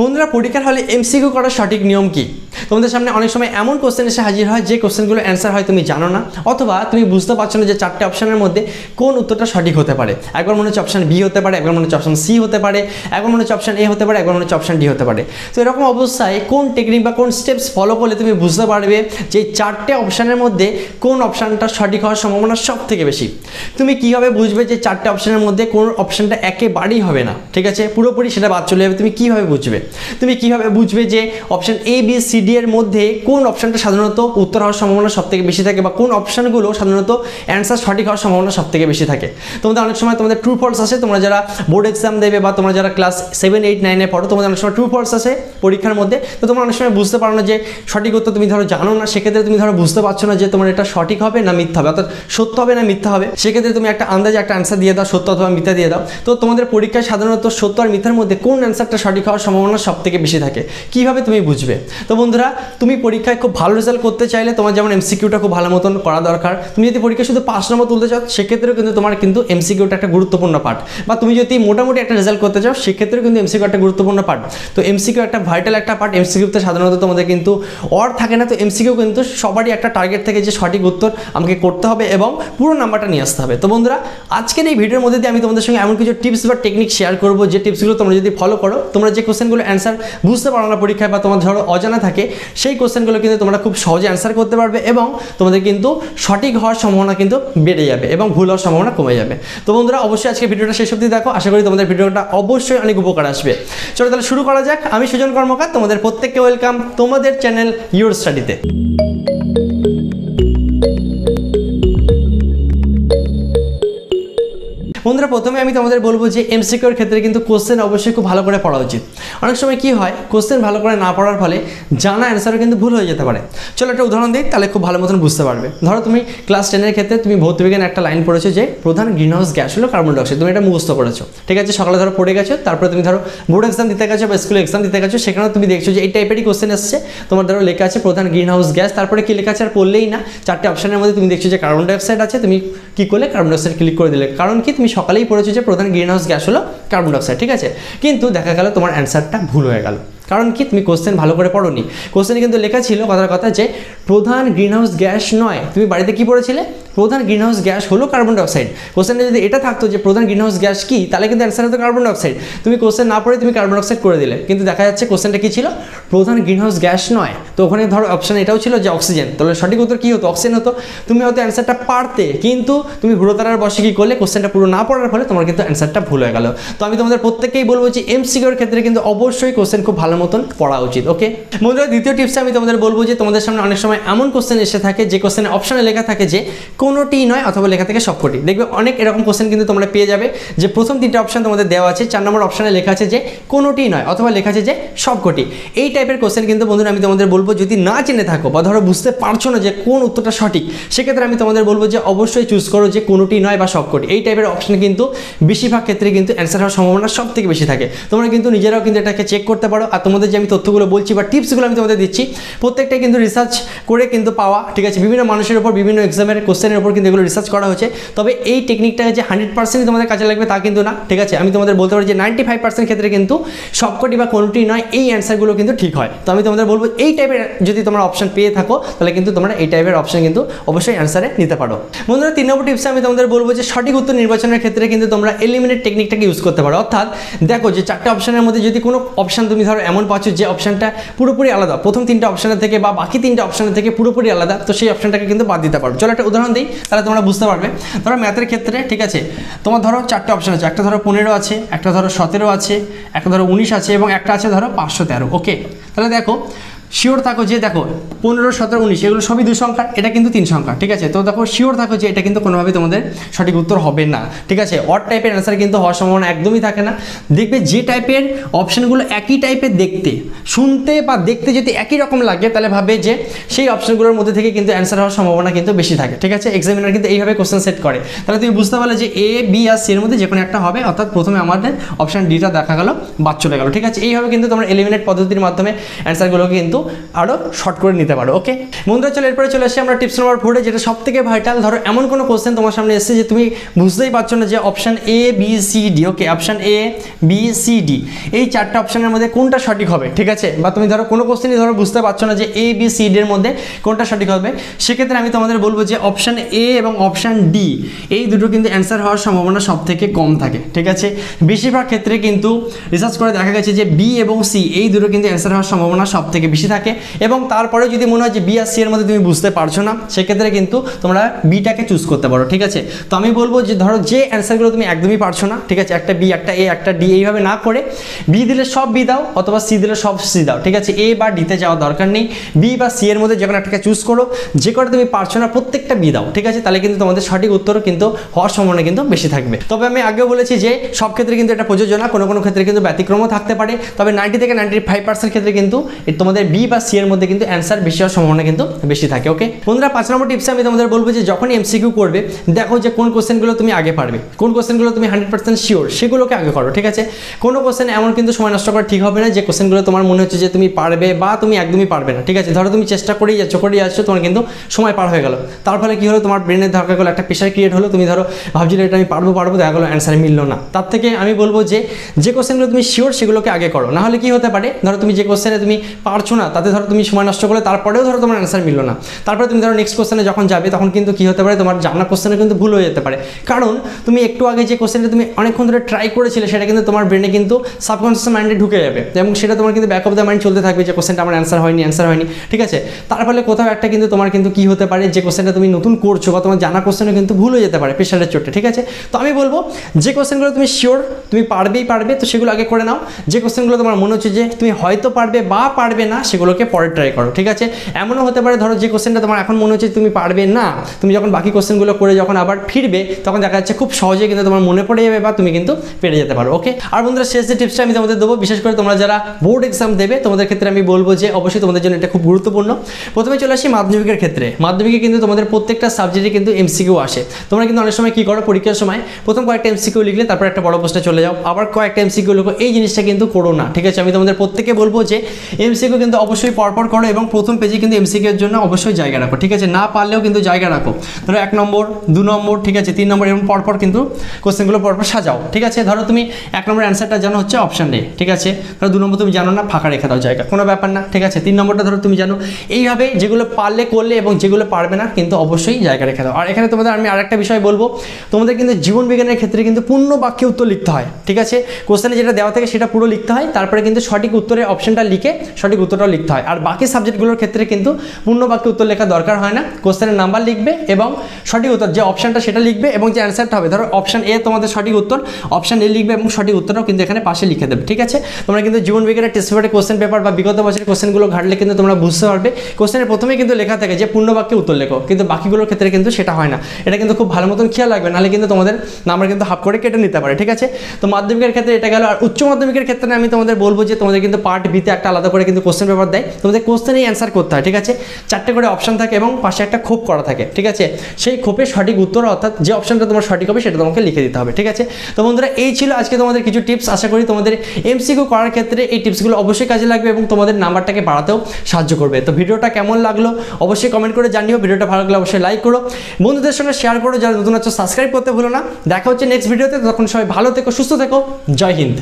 বন্ধুরা পরীক্ষার হলে এমসিকিউ করার সঠিক নিয়ম কি? তোমাদের সামনে অনেক সময় এমন কোশ্চেন এসে হাজির হয় যে কোশ্চেনগুলো অ্যান্সার হয় তুমি জানো না, অথবা তুমি বুঝতে পারছো না যে চারটে অপশনের মধ্যে কোন উত্তরটা সঠিক হতে পারে। একবার মনে হচ্ছে অপশন বি হতে পারে, একবার মনে হচ্ছে অপশন সি হতে পারে, একবার মনে হচ্ছে অপশন এ হতে পারে, একবার মনে হচ্ছে অপশন ডি হতে পারে। তো এরকম অবস্থায় কোন টেকনিক বা কোন স্টেপস ফলো করলে তুমি বুঝতে পারবে যে চারটে অপশনের মধ্যে কোন অপশনটা সঠিক হওয়ার সম্ভাবনা সব থেকে বেশি? তুমি কীভাবে বুঝবে যে চারটে অপশনের মধ্যে কোন অপশনটা একেবারেই হবে না, ঠিক আছে, পুরোপুরি সেটা বাদ চলে যাবে? তুমি কীভাবে বুঝবে? তুমি কীভাবে বুঝবে যে option A B C D এর মধ্যে কোন অপশনটা সাধারণত উত্তর হওয়ার সম্ভাবনা সব থেকে বেশি থাকে, বা কোন অপশনগুলো সাধারণত অ্যান্সার সঠিক হওয়ার সম্ভাবনা সব থেকে বেশি থাকে? তোমাদের অনেক সময় তোমাদের ট্রু ফলস আসে, তোমরা যারা বোর্ড এক্সাম দেবে বা তোমরা যারা ক্লাস 7, 8, 9 পড়ো, তোমাদের অনেক সময় ট্রু ফলস আসে পরীক্ষার মধ্যে। তো তোমরা অনেক সময় বুঝতে পারো না যে সঠিক উত্তর তুমি ধরো জানো না, সেক্ষেত্রে তুমি ধরো বুঝতে পারছো না যে তোমার এটা সঠিক হবে না মিথ্যা হবে, অর্থাৎ সত্য হবে না মিথ্যা হবে। সেক্ষেত্রে তুমি একটা আন্দাজে একটা অ্যান্সার দিয়ে দাও, সত্য অথবা মিথ্যা দিয়ে দাও। তো তোমাদের পরীক্ষায় সাধারণত সত্য আর মিথ্যার মধ্যে কোন অ্যান্সারটা সঠিক হওয়ার সম্ভাবনা সব থেকে বেশি থাকে? কীভাবে তুমি বুঝবে? তো বন্ধুরা তুমি পরীক্ষায় খুব ভালো রেজাল্ট করতে চাইলে তোমার যেমন এমসিকিউটা খুব ভালো মতন করা দরকার। তুমি যদি পরীক্ষায় শুধু 5 নম্বর তুলতে চাও সেক্ষেত্রেও কিন্তু তোমার কিন্তু এমসিকিউটা একটা গুরুত্বপূর্ণ পার্ট, বা তুমি যদি মোটামুটি একটা রেজাল্ট করতে চাও সেক্ষেত্রেও কিন্তু এমসিকিউ একটা গুরুত্বপূর্ণ পার্ট। তো এমসিকিউ একটা ভাইটাল একটা পার্ট। এমসিকিউতে সাধারণত তোমাদের কিন্তু অর থাকে না। তো এমসিকিউ কিন্তু সবারই একটা টার্গেট থেকে যে সঠিক উত্তর আমাকে করতে হবে এবং পুরো নাম্বারটা নিয়ে আসতে হবে। তো বন্ধুরা আজকের এই ভিডিওর মধ্যে দিয়ে আমি তোমাদের সঙ্গে এমন কিছু টিপস বা টেকনিক শেয়ার করবো যে টিপসগুলো তোমরা যদি ফলো করো, তোমরা যে কোশ্চেনগুলো অ্যান্সার বুঝতে পারো না পরীক্ষায় বা তোমার ধরো অজানা থাকে, সেই কোশ্চেনগুলো কিন্তু তোমরা খুব সহজে অ্যান্সার করতে পারবে এবং তোমাদের কিন্তু সঠিক হওয়ার সম্ভাবনা কিন্তু বেড়ে যাবে এবং ভুল হওয়ার সম্ভাবনা কমে যাবে। তো বন্ধুরা অবশ্যই আজকে ভিডিওটা শেষ অবধি দেখো, আশা করি তোমাদের ভিডিওটা অবশ্যই অনেক উপকার আসবে। চলো তাহলে শুরু করা যাক। আমি সুজন কর্মকার, তোমাদের প্রত্যেককে ওয়েলকাম তোমাদের চ্যানেল ইউর স্টাডিতে। বন্ধুরা প্রথমে আমি তোমাদের বলবো যে এমসিকিউর ক্ষেত্রে কিন্তু কোশ্চেন অবশ্যই খুব ভালো করে পড়া উচিত। অনেক সময় কি হয়, কোশ্চেন ভালো করে না পড়ার ফলে জানা অ্যান্সারও কিন্তু ভুল হয়ে যেতে পারে। চলো একটা উদাহরণ দিই, তাহলে খুব ভালো মতন বুঝতে পারবে। ধরো তুমি ক্লাস 10 ক্ষেত্রে তুমি ভৌতবিজ্ঞানে একটা লাইন পড়েছো যে প্রধান গ্রিনহাউস গ্যাস হলো কার্বন ডাইঅক্সাইড, তুমি এটা মুখস্থ করেছো, ঠিক আছে, সকালে ধরো পড়ে গেছো, তারপরে তুমি ধরো বোর্ড এক্সাম দিতে গেছো বা স্কুল এক্সাম দিতে গেছো, সেখানেও তুমি দেখছো যে এই টাইপেরই কোশ্চেন এসছে। তোমার ধরো লেখা আছে প্রধান গ্রিনহাউস গ্যাস, তারপরে কি লেখা আছে আর পড়লেই না, চারটে অপশনের মধ্যে তুমি দেখছো যে কার্বন ডাইঅক্সাইড আছে, তুমি কি করলে কার্বন ডাইঅক্সাইড ক্লিক করে দিলে। কারণ কি, তুমি সকালেই পড়েছো যে প্রধান গ্রিনহাউস গ্যাস হলো কার্বন ডাইঅক্সাইড, ঠিক আছে, কিন্তু দেখা গেল তোমার অ্যান্সারটা ভুল হয়ে গেল। কারণ কি, তুমি কোশ্চেন ভালো করে পড়োনি। কোশ্চেনে কিন্তু লেখা ছিল কথার কথা যে প্রধান গ্রিনহাউস গ্যাস নয়, তুমি বাড়িতে কি পড়েছিলে, প্রধান গ্রিনহাউস গ্যাস হলো কার্বন ডাইঅক্সাইড। কোশ্চেনে যদি এটা থাকতো যে প্রধান গ্রিনহাউস গ্যাস কি, তাহলে কিন্তু অ্যান্সার হতো কার্বন ডাইঅক্সাইড। তুমি কোশ্চেন না পড়ে তুমি কার্বন ডাইঅক্সাইড করে দিলে, কিন্তু দেখা যাচ্ছে কোশ্চেনটা কি ছিল, প্রধান গ্রিনহাউস গ্যাস নয়। তো ওখানে ধরো অপশন এটাও ছিল যে অক্সিজেন, তাহলে সঠিক উত্তর কি হতো, অক্সিজেন হতো। তুমি হয়তো অ্যান্সারটা পারতে, কিন্তু তুমি হুড়োতাড়ার বসে কি করলে, কোশ্চেনটা পুরো না পড়ার ফলে তোমার কিন্তু অ্যান্সারটা ভুল হয়ে গেল। তো আমি তোমাদের প্রত্যেককেই বলবো যে এমসিকিউর ক্ষেত্রে কিন্তু অবশ্যই কোশ্চেন খুব ভালো মতন পড়া উচিত। ওকে বন্ধুরা, দ্বিতীয় টিপসে আমি তোমাদের বলবো যে তোমাদের সামনে অনেক সময় এমন কোশ্চেন এসে থাকে যে কোশ্চেনে অপশনে লেখা থাকে যে কোনোটি নয়, অথবা লেখা থাকে সবকটি। দেখবে অনেক এরকম কোশ্চেন কিন্তু তোমরা পেয়ে যাবে যে প্রথম 3টে অপশন তোমাদের দেওয়া আছে, 4 নম্বর অপশনে লেখা আছে যে কোনোটি নয়, অথবা লেখা আছে যে সবকটি। এই টাইপের কোশ্চেন কিন্তু বন্ধুরা আমি তোমাদের বলবো যদি না জেনে থাকো বা ধরো বুঝতে পারছো না যে কোন উত্তরটা সঠিক, সেক্ষেত্রে আমি তোমাদের বলবো যে অবশ্যই চুজ করো যে কোনোটি নয় বা সবকটি। এই টাইপের অপশনে কিন্তু বেশিরভাগ ক্ষেত্রে কিন্তু অ্যান্সার হওয়ার সম্ভাবনা সব থেকে বেশি থাকে। তোমরা কিন্তু নিজেরাও কিন্তু এটাকে চেক করতে পারো। আর তোমাদের যে আমি তথ্যগুলো বলছি বা টিপসগুলো আমি তোমাদের দিচ্ছি, প্রত্যেকটাই কিন্তু রিসার্চ করে কিন্তু পাওয়া, ঠিক আছে, বিভিন্ন মানুষের উপর বিভিন্ন এক্সামের কোশ্চেনের উপর কিন্তু এগুলো রিসার্চ করা হয়েছে। তবে এই টেকনিকটাকে যে 100% তোমাদের কাজে লাগবে তা কিন্তু না, ঠিক আছে। আমি তোমাদের বলতে পারি যে 95% ক্ষেত্রে কিন্তু সবকটি বা কোনোটি নয় এই অ্যান্সারগুলো কিন্তু ঠিক হয়। তো আমি তোমাদের বলবো এই টাইপের যদি তোমরা অপশন পেয়ে থাকো, তাহলে কিন্তু তোমরা এই টাইপের অপশন কিন্তু অবশ্যই অ্যান্সারে নিতে পারো। বন্ধুরা 3 নম্বর টিপসে আমি তোমাদের বলবো যে সঠিক উত্তর নির্বাচনের ক্ষেত্রে কিন্তু তোমরা এলিমিনেট টেকনিকটাকে ইউজ করতে পারো। অর্থাৎ দেখো যে 4টে অপশনের মধ্যে যদি কোনো অপশন তুমি ধরো এমন পাচ্ছ যে অপশনটা পুরোপুরি আলাদা, প্রথম 3টে অপশনের থেকে বা বাকি 3টে অপশনের থেকে পুরোপুরি আলাদা, তো সেই অপশনটাকে কিন্তু বাদ দিতে পারো। চলো একটা উদাহরণ দিই, তাহলে তোমরা বুঝতে পারবে। ধরো ম্যাথের ক্ষেত্রে, ঠিক আছে, তোমার ধরো 4টে অপশন আছে, একটা ধরো 15 আছে, একটা ধরো 17 আছে, একটা ধরো 19 আছে এবং একটা আছে ধরো 513। ওকে, তাহলে দেখো শিওর থাকো যে দেখো 15, 17, 19 এগুলো সবই 2 সংখ্যা, এটা কিন্তু 3 সংখ্যা, ঠিক আছে। তো দেখো শিওর থাকো যে এটা কিন্তু কোনোভাবেই তোমাদের সঠিক উত্তর হবে না, ঠিক আছে। অড টাইপের অ্যান্সার কিন্তু হওয়ার সম্ভাবনা একদমই থাকে না। দেখবে যে টাইপের অপশনগুলো একই টাইপের দেখতে, শুনতে বা দেখতে যদি একই রকম লাগে, তাহলে ভাবে যে সেই অপশনগুলোর মধ্যে থেকে কিন্তু অ্যান্সার হওয়ার সম্ভাবনা কিন্তু বেশি থাকে, ঠিক আছে। এক্সামিনার কিন্তু এইভাবে কোশ্চেন সেট করে, তাহলে তুমি বুঝতে পারলে যে এ, বি আর সি এর মধ্যে যে কোনো একটা হবে। অর্থাৎ প্রথমে আমাদের অপশন ডিটা দেখা গেল, বাদ চলে গেল, ঠিক আছে। এইভাবে কিন্তু তোমরা এলিমিনেট পদ্ধতির মাধ্যমে অ্যান্সারগুলোকে কিন্তু আরও শর্ট করে নিতে পারো। ওকে বন্ধুরা, চলো এরপরে চলে আসি আমরা টিপস নাম্বার 4, যেটা সব থেকে ভাইটাল। ধরো এমন কোনো কোশ্চেন তোমার সামনে এসেছে যে তুমি বুঝতেই পারছো না যে option A B C D, okay option A B C D এই 4টা অপশানের মধ্যে কোনটা সঠিক হবে, ঠিক আছে, বা তুমি ধরো কোনো কোশ্চেনই ধরো বুঝতে পারছো না যে এ বি সি ডি এর মধ্যে কোনটা সঠিক হবে, সেক্ষেত্রে আমি তোমাদের বলবো যে অপশান এ এবং অপশান ডি এই দুটো কিন্তু অ্যান্সার হওয়ার সম্ভাবনা সব থেকে কম থাকে, ঠিক আছে। বেশিরভাগ ক্ষেত্রে কিন্তু রিসার্চ করে দেখা গেছে যে বি এবং সি এই দুটো কিন্তু অ্যান্সার হওয়ার সম্ভাবনা সব থেকে বেশি থাকে, এবং তারপরে যদি মনে হয় যে বি আর সি এর মধ্যে তুমি বুঝতে পারছো না, সেক্ষেত্রে কিন্তু তোমরা বিটাকে চুজ করতে পারো, ঠিক আছে। তো আমি বলবো যে ধরো যে অ্যান্সারগুলো তুমি একদমই পারছো না, ঠিক আছে, একটা বি একটা এ একটা ডি এইভাবে না করে বি দিলে সব বি দাও অথবা সি দিলে সব সি দাও, ঠিক আছে। এ বা ডিতে যাওয়ার দরকার নেই, বি বা সি এর মধ্যে যে কোনো একটাকে চুজ করো, যে কটা তুমি পারছো না প্রত্যেকটা বি দাও, ঠিক আছে, তাহলে কিন্তু তোমাদের সঠিক উত্তর কিন্তু হওয়ার সম্ভাবনা কিন্তু বেশি থাকবে। তবে আমি আগেও বলেছি যে সব ক্ষেত্রে কিন্তু এটা প্রযোজ্য না, কোনো কোনো ক্ষেত্রে কিন্তু ব্যতিক্রমও থাকতে পারে, তবে 90 থেকে 95% ক্ষেত্রে কিন্তু তোমাদের বি বা সি এর মধ্যে কিন্তু অ্যান্সার বেশি হওয়ার সম্ভাবনা কিন্তু বেশি থাকে। ওকে বন্ধুরা, 5 নম্বর টিপসে আমি তোমাদের বলবো যে যখনই এমসিকিউ করবে দেখো যে কোন কোশ্চেনগুলো তুমি আগে পারবে, কোন কোশ্চেনগুলো তুমি 100% শিওর সেগুলোকে আগে করো, ঠিক আছে। কোনো কোশ্চেন এমন কিন্তু সময় নষ্ট করা ঠিক হবে না যে কোশ্চেনগুলো তোমার মনে হচ্ছে যে তুমি পারবে বা তুমি একদমই পারবে না, ঠিক আছে। ধরো তুমি চেষ্টা করেই যাচ্ছ তোমার কিন্তু সময় পার হয়ে গেল, তার ফলে কি হলো, তোমার ব্রেনের দরকার গেলো একটা প্রেশার ক্রিয়েট হলো, তুমি ধরো ভাবছিলে এটা আমি পারবো দেখা গেলো অ্যান্সার মিললো না। তার থেকে আমি বলবো যে কোশ্চেনগুলো তুমি শিওর সেগুলোকে আগে করো, নাহলে কি হতে পারে, ধরো তুমি যে কোশ্চেনে তুমি পারছো না তাতে ধরো তুমি সময় নষ্ট করলে তারপরেও ধরো তোমার অ্যান্সার মিললো না, তারপরে তুমি ধরো নেক্সট কোশ্চেনে যখন যাবে তখন কিন্তু কি হতে পারে, তোমার জানা কোশ্চেনে কিন্তু ভুল হয়ে যেতে পারে, কারণ তুমি একটু আগে যে কোশ্চেনটা তুমি অনেকক্ষণ ধরে ট্রাই করেছিলে সেটা কিন্তু তোমার ব্রেনে কিন্তু সাবকনসিয়াস মাইন্ডে ঢুকে যাবে, এবং সেটা তোমার কিন্তু ব্যাক অফ দ্য মাইন্ড চলতে থাকবে যে কোশ্চেনটা আমার অ্যান্সার হয়নি, ঠিক আছে। তার ফলে কোথাও একটা কিন্তু তোমার কিন্তু কি হতে পারে, যে কোশ্চেনটা তুমি নতুন করছো বা তোমার জানা কোশ্চেনও কিন্তু ভুল হয়ে যেতে পারে প্রেশারের চোটে, ঠিক আছে। তো আমি বলবো যে কোশ্চেনগুলো তুমি শিওর তুমি পারবে তো সেগুলো আগে করে নাও, যে কোশ্চেনগুলো তোমার মনে হচ্ছে যে তুমি হয়তো পারবে বা পারবে না সেগুলোকে পরে ট্রাই করো, ঠিক আছে। এমনও হতে পারে ধরো যে কোশ্চেনটা তোমার এখন মনে হচ্ছে তুমি পারবে না, তুমি যখন বাকি কোশ্চেনগুলো করে যখন আবার ফিরবে তখন দেখা যাচ্ছে খুব সহজে কিন্তু তোমার মনে পড়ে যাবে বা তুমি কিন্তু পেরে যেতে পারো। ওকে আর বন্ধুরা, শেষ যে টিপসটা আমি তোমাদের দেবো, বিশেষ করে তোমরা যারা বোর্ড এক্সাম দেবে তোমাদের ক্ষেত্রে আমি বলবো যে অবশ্যই তোমাদের জন্য এটা খুব গুরুত্বপূর্ণ। প্রথমে চলে আসি মাধ্যমিকের ক্ষেত্রে। মাধ্যমিকে কিন্তু তোমাদের প্রত্যেকটা সাবজেক্টে কিন্তু এমসিকিউ আসে। তোমরা কিন্তু অনেক সময় কি করো, পরীক্ষার সময় প্রথম কয়েকটা এমসিকিউ লিখলে তারপর একটা বড় প্রশ্নে চলে যাও, আবার কয়েকটা এমসিকিউ লিখো, এই জিনিসটা কিন্তু করো না, ঠিক আছে। আমি তোমাদের প্রত্যেককে বলবো যে এমসিকিউ কিন্তু অবশ্যই পরপর করো এবং প্রথম পেজে কিন্তু এমসিকিউ এর জন্য অবশ্যই জায়গা রাখো, ঠিক আছে। না পারলেও কিন্তু জায়গা রাখো, ধরো 1 নম্বর 2 নম্বর, ঠিক আছে, 3 নম্বর, এবং পরপর কিন্তু কোশ্চেনগুলো পরপর সাজাও, ঠিক আছে। ধরো তুমি 1 নম্বর অ্যান্সারটা জানো হচ্ছে অপশন এ, ঠিক আছে, ধরো 2 নম্বর তুমি জানো না, ফাঁকা রেখে দাও জায়গা, কোনো ব্যাপার না, ঠিক আছে। 3 নম্বরটা ধরো তুমি জানো, এইভাবে যেগুলো পারলে করলে এবং যেগুলো পারবে না কিন্তু অবশ্যই জায়গা রেখে দাও। আর এখানে তোমাদের আমি আরেকটা বিষয় বলবো, তোমাদের কিন্তু জীবন বিজ্ঞানের ক্ষেত্রে কিন্তু পূর্ণ বাক্যে উত্তর লিখতে হয়, ঠিক আছে। কোশ্চেনে যেটা দেওয়া থাকে সেটা পুরো লিখতে হয়, তারপরে কিন্তু সঠিক উত্তরের অপশনটা লিখে সঠিক উত্তরটাও লিখতে হয়। আর বাকি সাবজেক্টগুলোর ক্ষেত্রে কিন্তু পূর্ণ বাক্যে উত্তর লেখা দরকার হয় না, কোশ্চেনের নাম্বার লিখবে এবং সঠিক উত্তর যে অপশনটা সেটা লিখবে এবং যে অ্যান্সারটা হবে, ধরো অপশন এ তোমাদের সঠিক উত্তর, অপশন এ লিখবে এবং সঠিক উত্তরটাও কিন্তু এখানে পাশে লিখে দেবে, ঠিক আছে। তোমরা কিন্তু জীবন বিজ্ঞানের টেস্ট পেপারে কোশ্চেন পেপার বা বিগত বছরের কোশ্চেনগুলো ঘাটলে কিন্তু তোমরা বুঝতে পারবে কোশ্চেনের প্রথমে কিন্তু লেখা থাকে যে পূর্ণ বাক্যে উত্তর লেখো, কিন্তু বাকিগুলোর ক্ষেত্রে কিন্তু সেটা হয় না। এটা কিন্তু খুব ভালো মতন খেয়াল রাখবে, নাহলে কিন্তু তোমাদের নাম্বার কিন্তু হাফ করে কেটে নিতে পারে, ঠিক আছে। তো মাধ্যমিকের ক্ষেত্রে এটা গেল। আর উচ্চ মাধ্যমিকের ক্ষেত্রে আমি তোমাদের বলবো যে তোমাদের কিন্তু পার্ট বিতে একটা আলাদা করে কিন্তু কোশ্চেন পেপার দেয়, তোমাদের কোশ্চেনেই অ্যান্সার করতে হয়, ঠিক আছে। 4টে করে অপশন থাকে এবং পাশে একটা খোপ করা থাকে, ঠিক আছে। সেই খোপে সঠিক উত্তর অর্থাৎ যে অপশনটা তোমার সঠিক হবে সেটা তোমাকে লিখে দিতে হবে, ঠিক আছে। তো বন্ধুরা, এই ছিল আজকে তোমাদের কিছু টিপস। আশা করি তোমাদের এমসিকিউ করার ক্ষেত্রে এই টিপসগুলো অবশ্যই কাজে লাগবে এবং তোমাদের নাম্বারটাকে বাড়াতেও সাহায্য করবে। তো ভিডিওটা কেমন লাগলো অবশ্যই কমেন্ট করে জানিও, ভিডিওটা ভালো লাগলে অবশ্যই লাইক করো, বন্ধুদের সঙ্গে শেয়ার করো, যারা নতুন আছো সাবস্ক্রাইব করতে ভুলো না। দেখা হচ্ছে নেক্সট ভিডিওতে, তখন সবাই ভালো থেকো, সুস্থ থেকো, জয় হিন্দ।